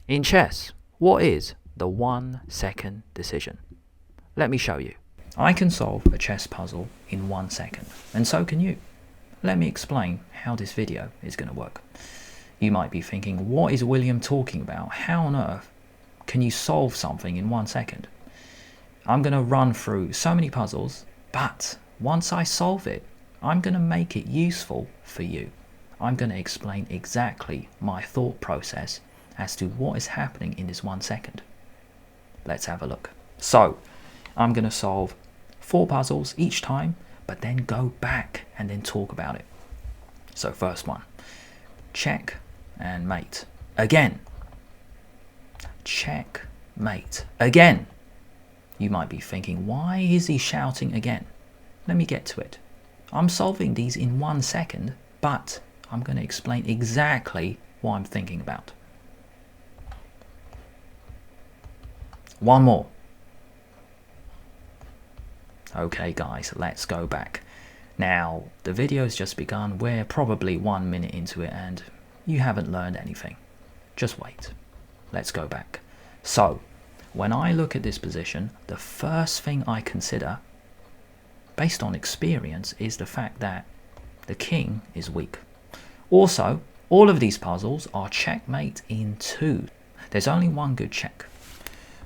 In chess, what is the 1 second decision? Let me show you. I can solve a chess puzzle in 1 second, and so can you. Let me explain how this video is going to work. You might be thinking, what is William talking about? How on earth can you solve something in 1 second? I'm going to run through so many puzzles, but once I solve it, I'm going to make it useful for you. I'm going to explain exactly my thought process as to what is happening in this 1 second. Let's have a look. So, I'm going to solve 4 puzzles each time, but then go back and then talk about it. So first one, check and mate. Again. Check, mate. Again. You might be thinking, why is he shouting again? Let me get to it. I'm solving these in 1 second, but I'm going to explain exactly what I'm thinking about. One more. Okay guys, let's go back. Now, the video's just begun. We're probably 1 minute into it and you haven't learned anything. Just wait. Let's go back. So, when I look at this position, the first thing I consider, based on experience, is the fact that the king is weak. Also, all of these puzzles are checkmate in 2. There's only one good check.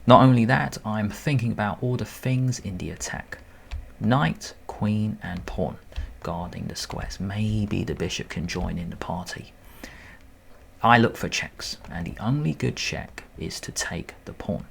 Not only that, I'm thinking about all the things in the attack. Knight, queen and pawn guarding the squares. Maybe the bishop can join in the party. I look for checks, and the only good check is to take the pawn.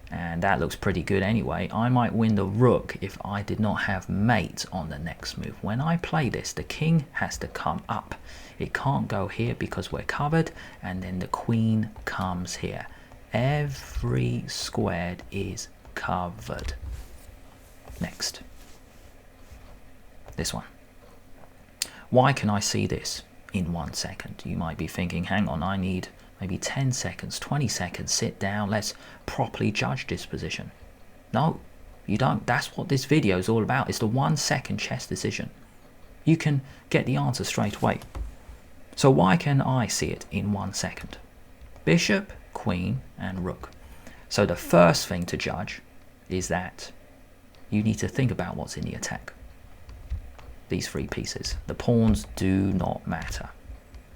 And that looks pretty good anyway. I might win the rook if I did not have mate on the next move. When I play this, the king has to come up. It can't go here because we're covered, and then the queen comes here. Every squared is covered. Next. This one. Why can I see this in 1 second? You might be thinking, hang on, I need maybe 10 seconds, 20 seconds, sit down, let's properly judge this position. No, you don't. That's what this video is all about. It's the 1 second chess decision. You can get the answer straight away. So why can I see it in 1 second? Bishop, queen, and rook. So the first thing to judge is that you need to think about what's in the attack. These 3 pieces. The pawns do not matter.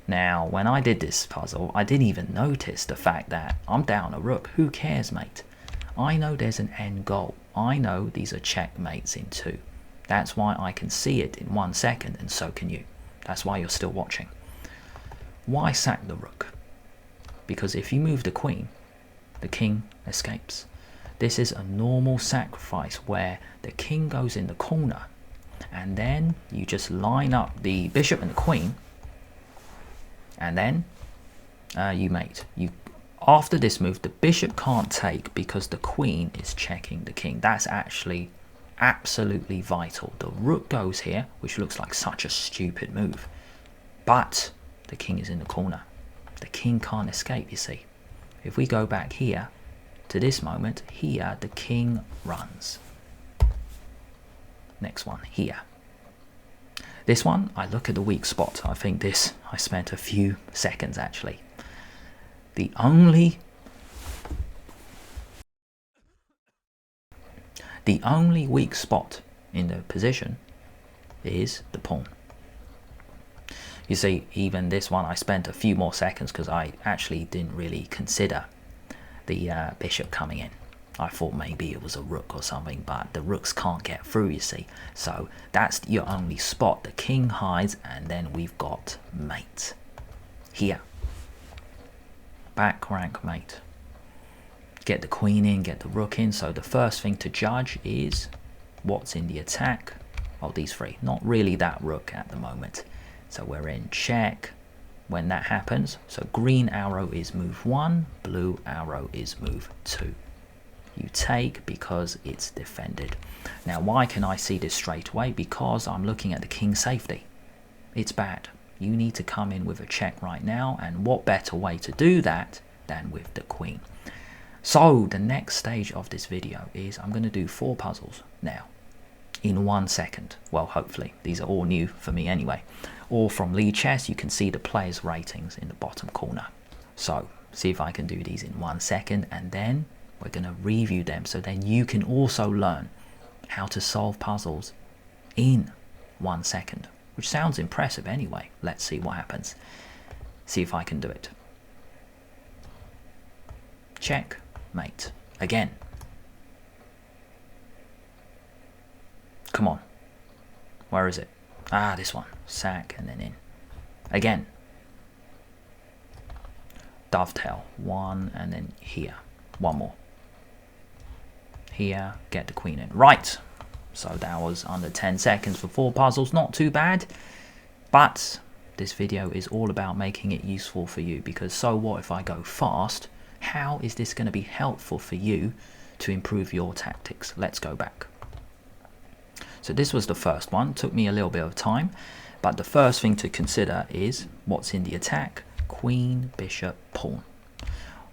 Now, when I did this puzzle, I didn't even notice the fact that I'm down a rook. Who cares, mate? I know there's an end goal. I know these are checkmates in 2. That's why I can see it in 1 second, and so can you. That's why you're still watching. Why sack the rook? Because if you move the queen, the king escapes. This is a normal sacrifice where the king goes in the corner, and then you just line up the bishop and the queen, and then you mate. After this move, the bishop can't take because the queen is checking the king. That's actually absolutely vital. The rook goes here, which looks like such a stupid move, but the king is in the corner. The king can't escape, you see. If we go back here to this moment, here the king runs. Next one, here. This one, I look at the weak spot. I think this, I spent a few seconds actually. The only weak spot in the position is the pawn. You see, even this one, I spent a few more seconds because I actually didn't really consider the bishop coming in. I thought maybe it was a rook or something, but the rooks can't get through, you see. So that's your only spot. The king hides, and then we've got mate. Here. Back rank mate. Get the queen in, get the rook in. So the first thing to judge is what's in the attack of these 3. Not really that rook at the moment. So we're in check when that happens. So green arrow is move 1, blue arrow is move 2. You take because it's defended. Now why can I see this straight away? Because I'm looking at the king's safety. It's bad. You need to come in with a check right now, and what better way to do that than with the queen? So the next stage of this video is I'm going to do 4 puzzles now in 1 second. Well, hopefully. These are all new for me anyway. All from Lichess. You can see the players' ratings in the bottom corner. So See if I can do these in 1 second, and then we're going to review them so then you can also learn how to solve puzzles in 1 second, which sounds impressive anyway. Let's see what happens. See if I can do it. Check, mate. Again. Come on. Where is it? Ah, this one. Sack and then in. Again. Dovetail. One and then here. One more. Here. Get the queen in. Right. So that was under 10 seconds for 4 puzzles. Not too bad. But this video is all about making it useful for you, because so what if I go fast? How is this going to be helpful for you to improve your tactics? Let's go back. So this was the first one. Took me a little bit of time, but the first thing to consider is what's in the attack. Queen, bishop, pawn.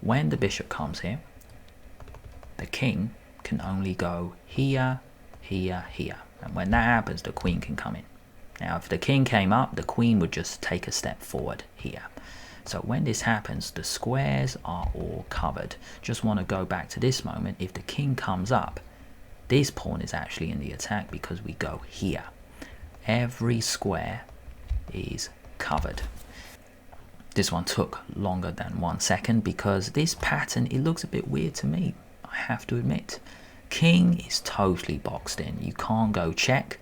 When the bishop comes here, the king can only go here, here, here. And when that happens, the queen can come in. Now, if the king came up, the queen would just take a step forward here. So when this happens, the squares are all covered. Just want to go back to this moment. If the king comes up, this pawn is actually in the attack because we go here. Every square is covered. This one took longer than 1 second because this pattern, it looks a bit weird to me, I have to admit. King is totally boxed in. You can't go check.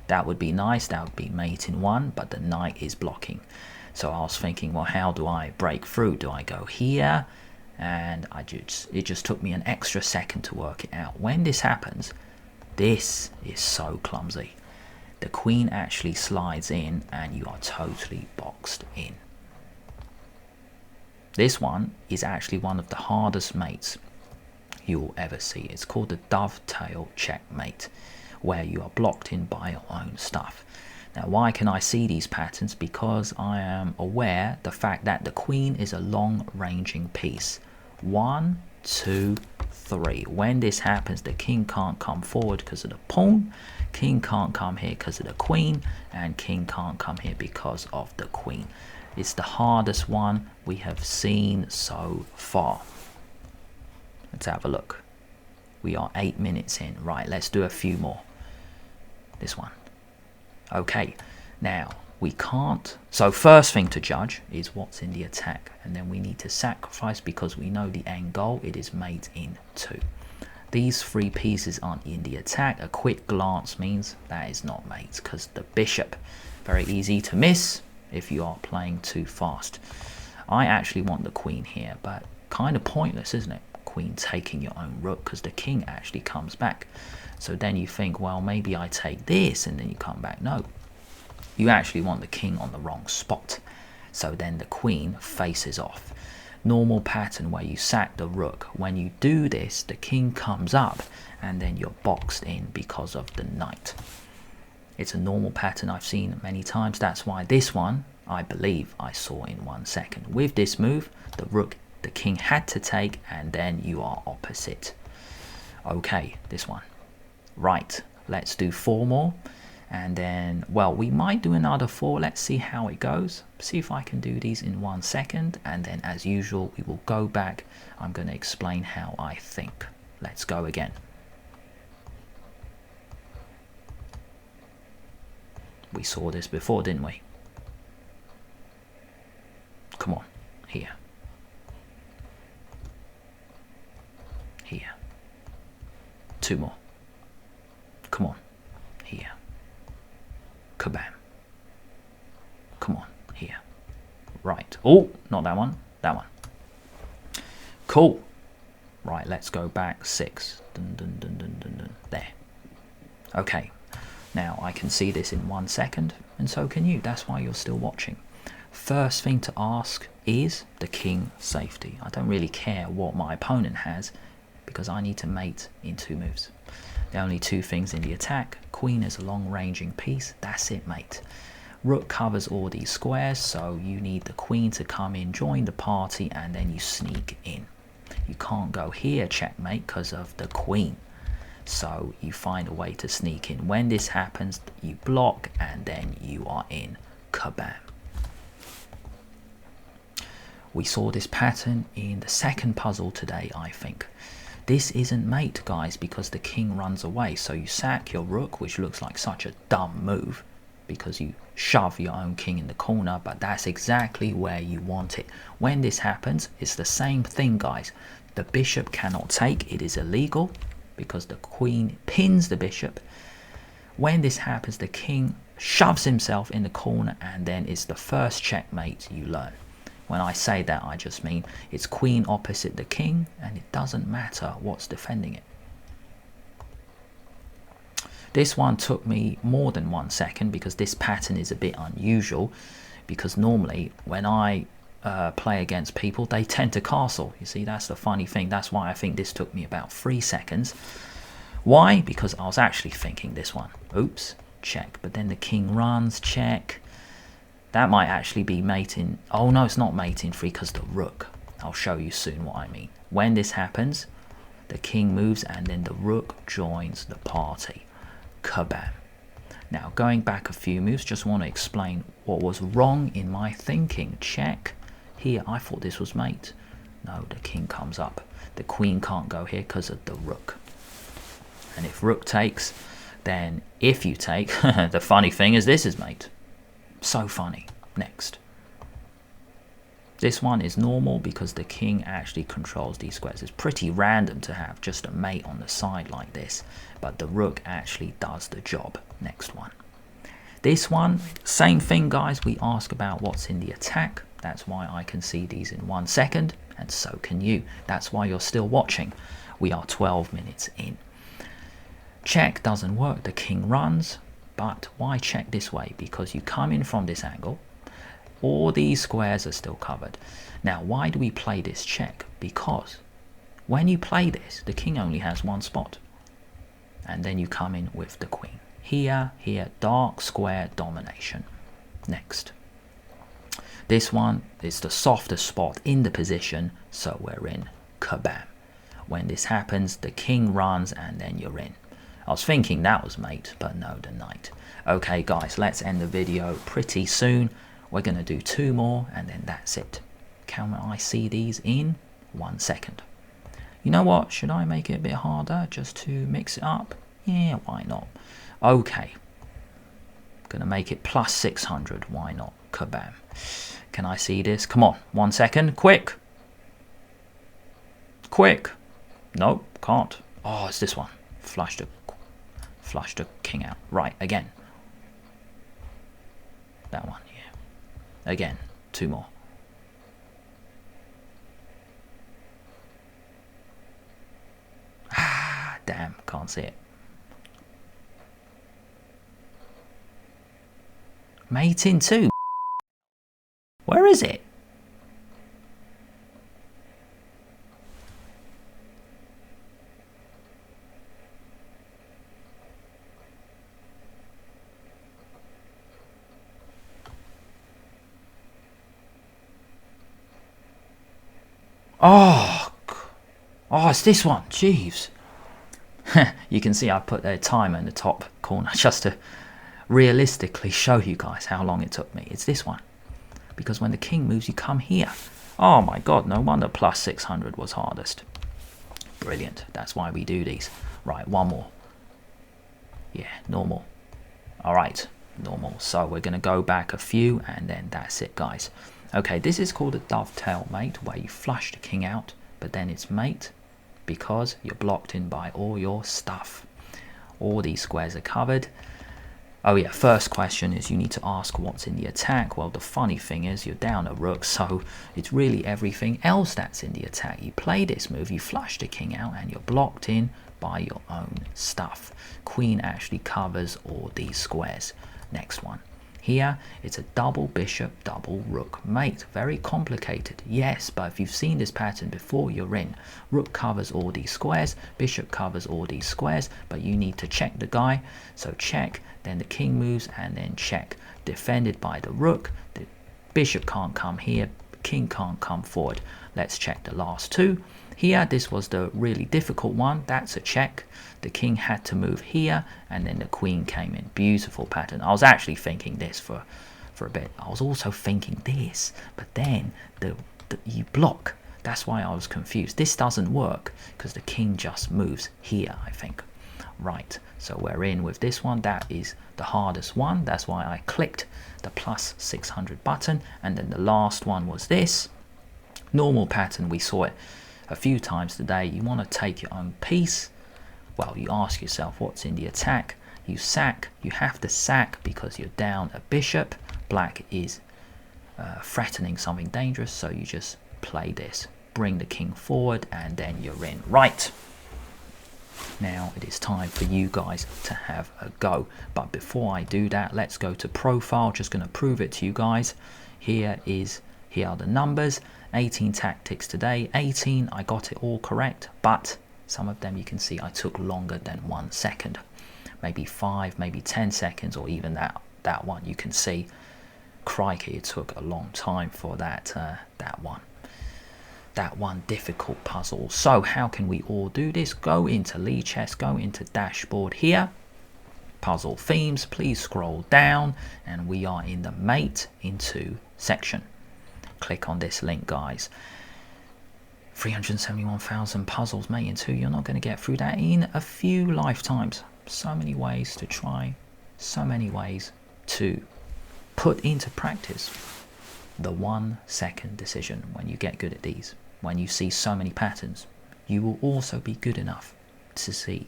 That would be nice. That would be mate in 1, but the knight is blocking. So I was thinking, well, how do I break through? Do I go here? And it just took me an extra second to work it out. When this happens, this is so clumsy. The queen actually slides in and you are totally boxed in. This one is actually one of the hardest mates you will ever see. It's called the dovetail checkmate, where you are blocked in by your own stuff. Now, why can I see these patterns? Because I am aware the fact that the queen is a long-ranging piece. 1, 2, 3. When this happens, the king can't come forward because of the pawn, king can't come here because of the queen, and king can't come here because of the queen. It's the hardest one we have seen so far. Let's have a look. We are 8 minutes in. Right, let's do a few more. This one. Okay, now we can't. So first thing to judge is what's in the attack, and then we need to sacrifice because we know the end goal. It is mate in 2. These 3 pieces aren't in the attack. A quick glance means that is not mate because the bishop, very easy to miss if you are playing too fast. I actually want the queen here, but kind of pointless, isn't it? Queen taking your own rook because the king actually comes back. So then you think, well, maybe I take this and then you come back. No, you actually want the king on the wrong spot. So then the queen faces off. Normal pattern where you sack the rook. When you do this, the king comes up and then you're boxed in because of the knight. It's a normal pattern I've seen many times. That's why this one, I believe I saw in 1 second. With this move, the king had to take, and then you are opposite. Okay, this one. Right, let's do 4 more. And then, well, we might do another 4. Let's see how it goes. See if I can do these in 1 second. And then, as usual, we will go back. I'm going to explain how I think. Let's go again. We saw this before, didn't we? Come on, here. Here. 2 more. Come on, here. Kabam. Come on, here. Right. Oh, not that one. That one. Cool. Right, let's go back 6. Dun, dun, dun, dun, dun, dun. There. Okay. Now, I can see this in 1 second, and so can you. That's why you're still watching. First thing to ask is the king safety. I don't really care what my opponent has, because I need to mate in 2 moves. The only 2 things in the attack. Queen is a long-ranging piece. That's it, mate. Rook covers all these squares, so you need the queen to come in, join the party, and then you sneak in. You can't go here, checkmate, because of the queen. So you find a way to sneak in. When this happens, you block, and then you are in. Kabam. We saw this pattern in the second puzzle today, I think. This isn't mate, guys, because the king runs away. So you sack your rook, which looks like such a dumb move because you shove your own king in the corner, but that's exactly where you want it. When this happens, it's the same thing, guys. The bishop cannot take. It is illegal because the queen pins the bishop. When this happens, the king shoves himself in the corner, and then it's the first checkmate you learn. When I say that, I just mean it's queen opposite the king, and it doesn't matter what's defending it. This one took me more than 1 second because this pattern is a bit unusual, because normally when I play against people, they tend to castle. You see, that's the funny thing. That's why I think this took me about 3 seconds. Why? Because I was actually thinking this one. Oops, check. But then the king runs, check. That might actually be mating. Oh no, it's not mating free because the rook. I'll show you soon what I mean. When this happens, the king moves and then the rook joins the party. Kabam. Now, going back a few moves, just want to explain what was wrong in my thinking. Check. Here, I thought this was mate. No, the king comes up. The queen can't go here because of the rook. And if rook takes, then if you take, the funny thing is this is mate. So funny. Next. This one is normal because the king actually controls these squares. It's pretty random to have just a mate on the side like this, but the rook actually does the job. Next one. This one, same thing, guys. We ask about what's in the attack. That's why I can see these in 1 second, and so can you. That's why you're still watching. We are 12 minutes in. Check doesn't work. The king runs, but why check this way? Because you come in from this angle. All these squares are still covered. Now, why do we play this check? Because when you play this, the king only has one spot. And then you come in with the queen. Here, dark square domination. Next. This one is the softest spot in the position, so we're in. Kabam. When this happens, the king runs and then you're in. I was thinking that was mate, but no, the knight. Okay, guys, let's end the video pretty soon. We're going to do 2 more and then that's it. Can I see these in 1 second? You know what? Should I make it a bit harder just to mix it up? Yeah, why not? Okay. Gonna make it plus 600. Why not? Kabam. Can I see this? Come on. 1 second. Quick. Quick. Nope, can't. Oh, it's this one. Flush the king out. Right, again. That one, yeah. Again, 2 more. Ah, damn, can't see it. Mate in 2. Where is it? Oh, it's this one. Jeeves. You can see I put a timer in the top corner just to realistically show you guys how long it took me. It's this one. Because when the king moves, you come here. Oh my god, no wonder plus 600 was hardest. Brilliant. That's why we do these. Right, 1 more. Yeah, normal. Alright, normal. So we're going to go back a few and then that's it, guys. Okay, this is called a dovetail mate, where you flush the king out, but then it's mate because you're blocked in by all your stuff. All these squares are covered. Oh yeah, first question is you need to ask what's in the attack. Well, the funny thing is you're down a rook, so it's really everything else that's in the attack. You play this move, you flush the king out, and you're blocked in by your own stuff. Queen actually covers all these squares. Next one. Here, it's a double bishop, double rook mate. Very complicated, yes, but if you've seen this pattern before, you're in. Rook covers all these squares, bishop covers all these squares, but you need to check the guy. So check, then the king moves, and then check. Defended by the rook, the bishop can't come here, king can't come forward. Let's check the last 2. Here, this was the really difficult one. That's a check. The king had to move here, and then the queen came in. Beautiful pattern. I was actually thinking this for a bit. I was also thinking this, but then the you block. That's why I was confused. This doesn't work because the king just moves here, I think. Right, so we're in with this one. That is the hardest one. That's why I clicked the plus 600 button. And then the last one was this. Normal pattern, we saw it a few times today. You want to take your own piece. Well, you ask yourself what's in the attack. You sack. You have to sack because you're down a bishop. Black is threatening something dangerous, so you just play this. Bring the king forward and then you're in. Right. Now it is time for you guys to have a go. But before I do that, let's go to profile. Just going to prove it to you guys. Here are the numbers. 18 tactics today. 18, I got it all correct, but some of them you can see I took longer than 1 second. Maybe 5, maybe 10 seconds, or even that one. You can see, crikey, it took a long time for that one difficult puzzle. So how can we all do this? Go into Lichess, go into dashboard here, puzzle themes, please scroll down, and we are in the mate into section. Click on this link, guys. 371,000 puzzles, mate in 2. You're not going to get through that in a few lifetimes. So many ways to try, so many ways to put into practice the 1 second decision. When you get good at these, when you see so many patterns, you will also be good enough to see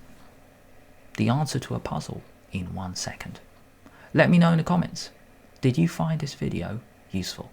the answer to a puzzle in 1 second. Let me know in the comments, did you find this video useful?